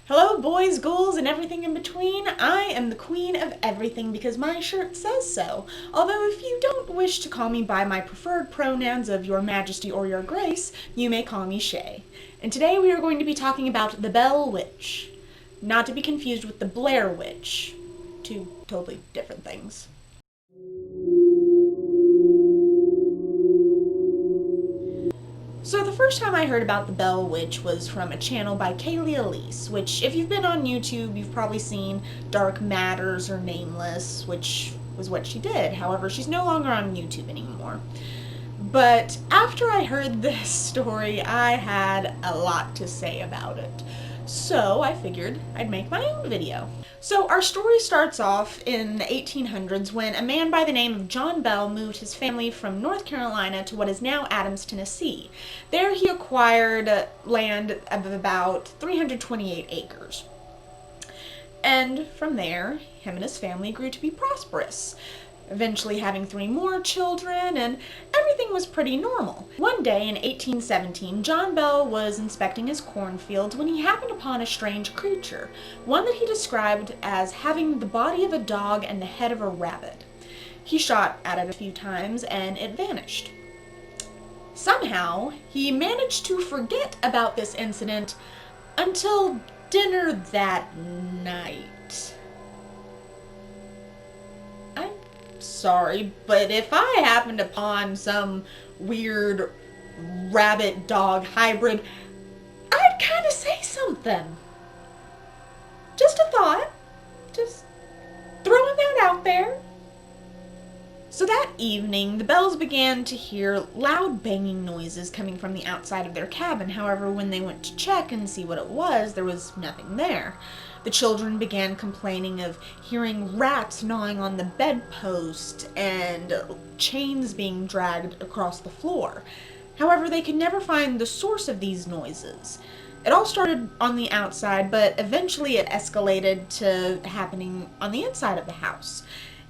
Hello, boys, ghouls, and everything in between. I am the queen of everything because my shirt says so. Although if you don't wish to call me by my preferred pronouns of your majesty or your grace, you may call me Shay. And today we are going to be talking about the Bell Witch. Not to be confused with the Blair Witch. Two totally different things. So the first time I heard about the Bell Witch was from a channel by Kaylee Elise, which if you've been on YouTube, you've probably seen Dark Matters or Nameless, which was what she did. However, she's no longer on YouTube anymore. But after I heard this story, I had a lot to say about it. So I figured I'd make my own video. So our story starts off in the 1800s when a man by the name of John Bell moved his family from North Carolina to what is now Adams, Tennessee. There he acquired land of about 328 acres. And from there, him and his family grew to be prosperous, eventually having 3 more children, and everything was pretty normal. One day in 1817, John Bell was inspecting his cornfields when he happened upon a strange creature, one that he described as having the body of a dog and the head of a rabbit. He shot at it a few times and it vanished. Somehow, he managed to forget about this incident until dinner that night. Sorry, but if I happened upon some weird rabbit-dog hybrid, I'd kind of say something. Just a thought. Just throwing that out there. So that evening, the Bells began to hear loud banging noises coming from the outside of their cabin. However, when they went to check and see what it was, there was nothing there. The children began complaining of hearing rats gnawing on the bedpost and chains being dragged across the floor. However, they could never find the source of these noises. It all started on the outside, but eventually it escalated to happening on the inside of the house.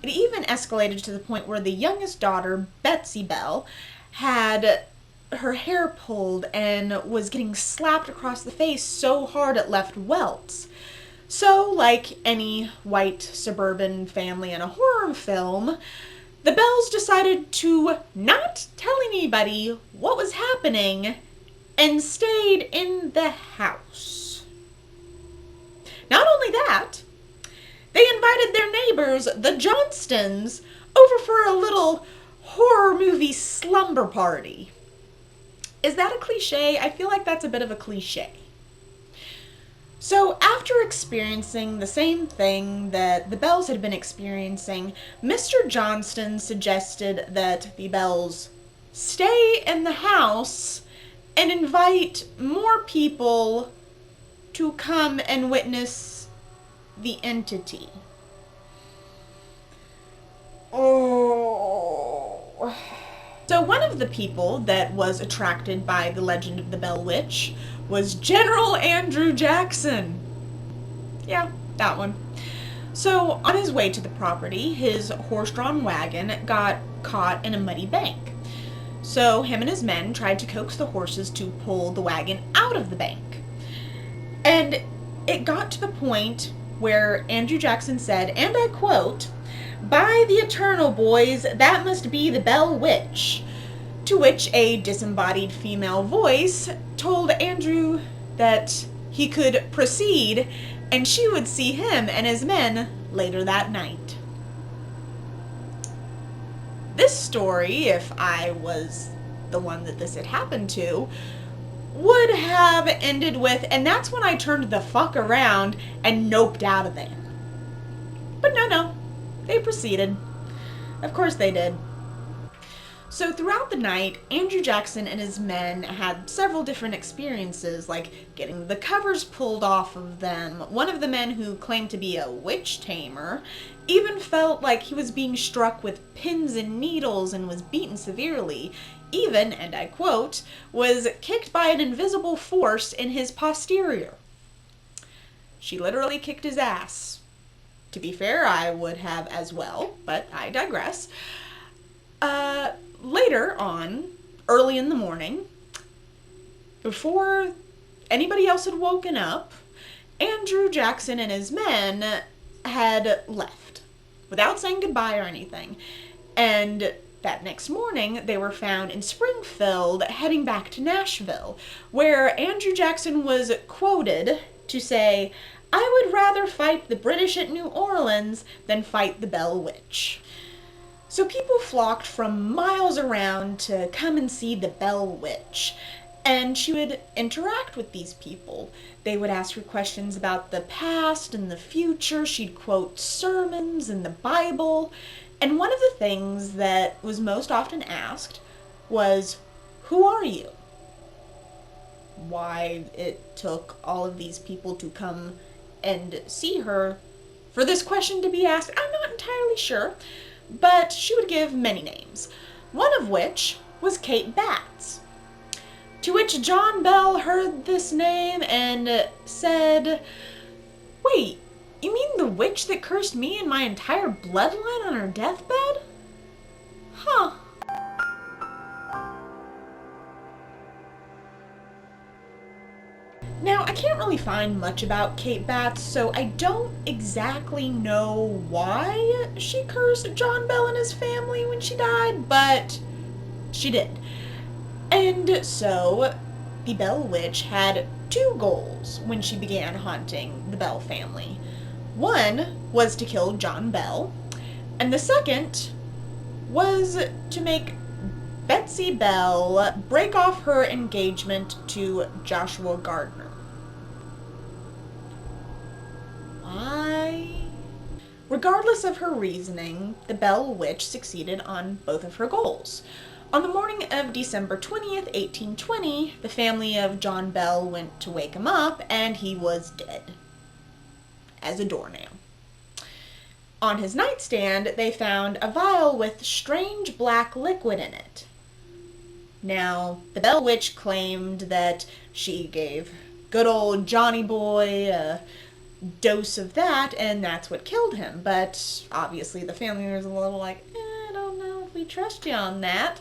It even escalated to the point where the youngest daughter, Betsy Bell, had her hair pulled and was getting slapped across the face so hard it left welts. So, like any white suburban family in a horror film, the Bells decided to not tell anybody what was happening and stayed in the house. Not only that, they invited their neighbors, the Johnstons, over for a little horror movie slumber party. Is that a cliche? I feel like that's a bit of a cliche. So after experiencing the same thing that the Bells had been experiencing, Mr. Johnston suggested that the Bells stay in the house and invite more people to come and witness the entity. Oh. So one of the people that was attracted by the legend of the Bell Witch was General Andrew Jackson. Yeah, that one. So on his way to the property, his horse-drawn wagon got caught in a muddy bank. So him and his men tried to coax the horses to pull the wagon out of the bank. And it got to the point where Andrew Jackson said, and I quote, "By the eternal, boys, that must be the Bell Witch." To which a disembodied female voice told Andrew that he could proceed and she would see him and his men later that night. This story, if I was the one that this had happened to, would have ended with, and that's when I turned the fuck around and noped out of there. But no, they proceeded. Of course they did. So throughout the night, Andrew Jackson and his men had several different experiences, like getting the covers pulled off of them. One of the men, who claimed to be a witch tamer, even felt like he was being struck with pins and needles and was beaten severely. Even, and I quote, was kicked by an invisible force in his posterior. She literally kicked his ass. To be fair, I would have as well, but I digress. Later on, early in the morning, before anybody else had woken up, Andrew Jackson and his men had left without saying goodbye or anything. And that next morning, they were found in Springfield heading back to Nashville, where Andrew Jackson was quoted to say, "I would rather fight the British at New Orleans than fight the Bell Witch." So people flocked from miles around to come and see the Bell Witch. And she would interact with these people. They would ask her questions about the past and the future. She'd quote sermons and the Bible. And one of the things that was most often asked was, "Who are you?" Why it took all of these people to come and see her for this question to be asked, I'm not entirely sure. But she would give many names, one of which was Kate Batts. To which John Bell heard this name and said, "Wait, you mean the witch that cursed me and my entire bloodline on her deathbed? Huh." Now, I can't really find much about Kate Batts, so I don't exactly know why she cursed John Bell and his family when she died, but she did. And so, the Bell Witch had two goals when she began haunting the Bell family. One was to kill John Bell, and the second was to make Betsy Bell break off her engagement to Joshua Gardner. Why? Regardless of her reasoning, the Bell Witch succeeded on both of her goals. On the morning of December 20th, 1820, the family of John Bell went to wake him up, and he was dead. As a doornail. On his nightstand, they found a vial with strange black liquid in it. Now, the Bell Witch claimed that she gave good old Johnny Boy a dose of that, and that's what killed him. But obviously the family was a little like, I don't know if we trust you on that.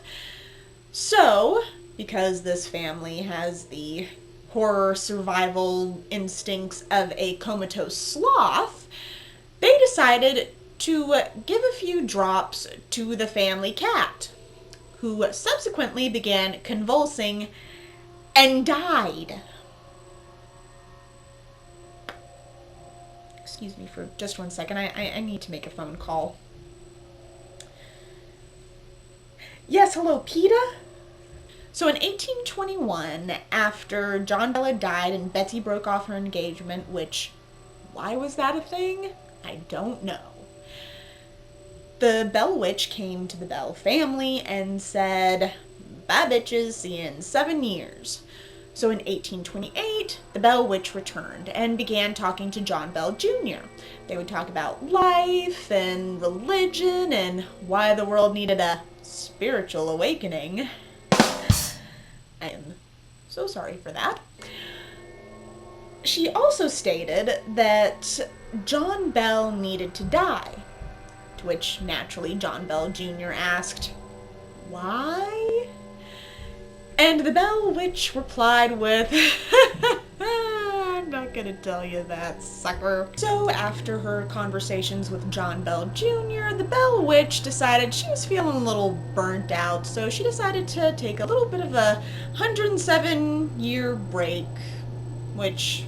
So, because this family has the horror survival instincts of a comatose sloth, they decided to give a few drops to the family cat, who subsequently began convulsing and died. Excuse me for just 1 second. I need to make a phone call. Yes, hello, PETA? So in 1821, after John Bell had died and Betsy broke off her engagement, which, why was that a thing? I don't know. The Bell Witch came to the Bell family and said, "Bye bitches, see you in 7 years." So in 1828, the Bell Witch returned and began talking to John Bell Jr. They would talk about life and religion and why the world needed a spiritual awakening. I am so sorry for that. She also stated that John Bell needed to die, to which naturally John Bell Jr. asked, "Why?" And the Bell Witch replied with, "I'm not gonna tell you that, sucker." So after her conversations with John Bell Jr., the Bell Witch decided she was feeling a little burnt out, so she decided to take a little bit of a 107-year break, which,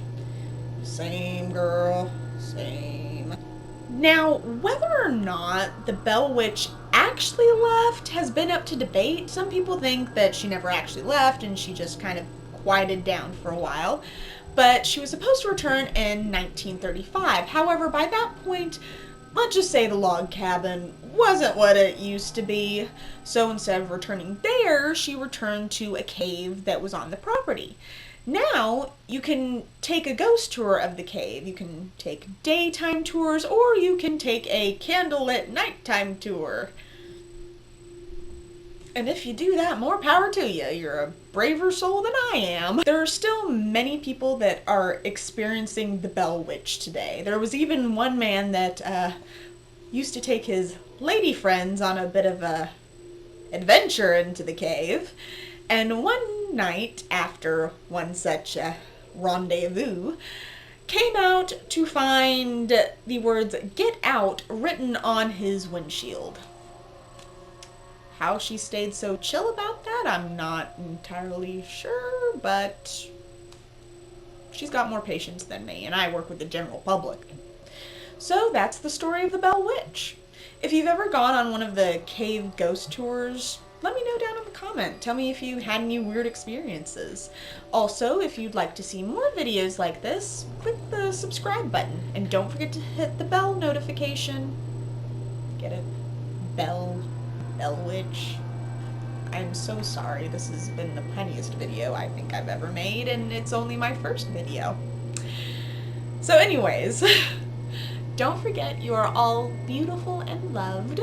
same girl, same. Now, whether or not the Bell Witch actually left has been up to debate. Some people think that she never actually left and she just kind of quieted down for a while. But she was supposed to return in 1935. However, by that point, let's just say the log cabin wasn't what it used to be. So instead of returning there, she returned to a cave that was on the property. Now, you can take a ghost tour of the cave. You can take daytime tours, or you can take a candlelit nighttime tour. And if you do that, more power to you. You're a braver soul than I am. There are still many people that are experiencing the Bell Witch today. There was even one man that used to take his lady friends on a bit of a adventure into the cave. And one night, after one such rendezvous, came out to find the words "Get Out" written on his windshield. How she stayed so chill about that, I'm not entirely sure, but she's got more patience than me, and I work with the general public. So that's the story of the Bell Witch. If you've ever gone on one of the cave ghost tours, let me know down in the comment. Tell me if you had any weird experiences. Also, if you'd like to see more videos like this, click the subscribe button. And don't forget to hit the bell notification. Get it? Bell Witch. I'm so sorry. This has been the punniest video I think I've ever made, and it's only my first video. So anyways, don't forget you are all beautiful and loved.